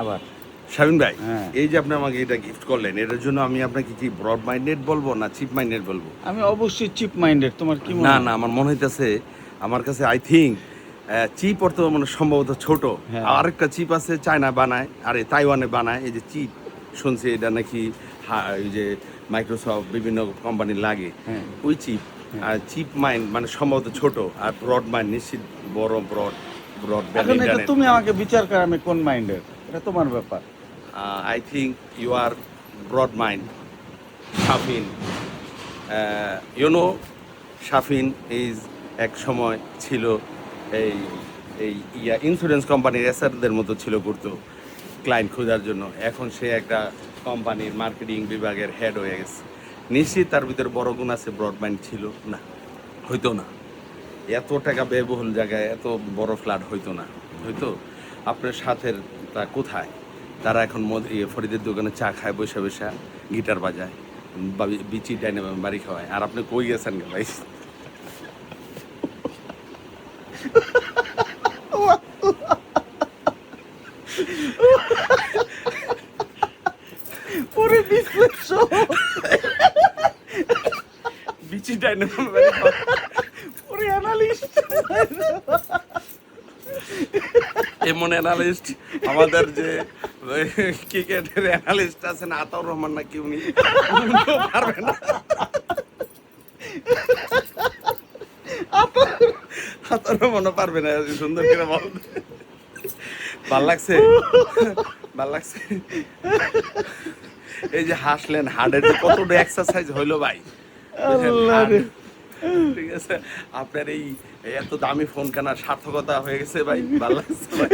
আবার শামিন ভাই, হ্যাঁ। এই যে আপনি আমাকে এটা গিফট করলেন, এটার জন্য আমি আপনাকে কি ব্রড মাইন্ডেড বলবো না চিপ মাইন্ডেড বলবো? আমি অবশ্যই চিপ মাইন্ডেড, তোমার কি মনে না হয়? না, আমার মনে হইতেছে, আমার কাছে আই থিঙ্ক চিপ অর্থ মানে সম্ভবত ছোট। হ্যাঁ। আরেকটা চিপ আছে চায়না বানায়, আরে তাইওয়ানে বানায়। এই যে চিপ শুনছি এটা নাকি এই যে মাইক্রোসফট বিভিন্ন কোম্পানি লাগে, হ্যাঁ। ওই চিপ। আর চিপ মাইন্ড মানে সম্ভবত ছোট, আর ব্রড মাইন্ড নিশ্চিত বড়, ব্রড ব্যান্ড এখন এটা ইন্টারনেট। তুমি আমাকে বিচার করো আমি কোন মাইন্ডের, এটা তোমার ব্যাপার। I think you are broad mind, Shafin. Shafin is এক সময় ছিল এই এই ইন্স্যুরেন্স কোম্পানির এসআরদের মতো ছিল, করতো ক্লায়েন্ট খোঁজার জন্য। এখন সে একটা কোম্পানির মার্কেটিং বিভাগের হেড হয়ে গেছে। নিশ্চিত তার ভিতরে বড় গুণ আছে, ব্রডব্যান্ড ছিল না, হইতো না। এত টাকা ব্যয়বহুল জায়গায় এত বড় ফ্ল্যাট হইতো না। হয়তো আপনার সাথের তা কোথায়? তারা এখন ফরিদের দোকানে চা খায়, বসে বসে গিটার বাজায়, বিচি ডাইনে বাড়ি খাওয়ায়। আর আপনি কই গেছেন গে ভাই? ওরে বিশ্লেষণ, বিচি ডাইনে বাড়ি খাওয়ায়। ওরে অ্যানালিস্ট। এমন অ্যানালিস্ট আমাদের যে ক্রিকেটের অ্যানালিস্ট আছেন আতাউর রহমান, না কি উনি পারবে না? আতাউর রহমানও পারবে না সুন্দর করে বলতে। ভাল লাগছে, ভাল লাগছে। এই যে হাসলেন, হার্টের যে কতটা এক্সারসাইজ হইলো ভাই। আল্লাহ রে। ঠিক আছে, আপনার এই এত দামি ফোন কেনার সার্থকতা হয়ে গেছে ভাই, ভাল লাগছে ভাই।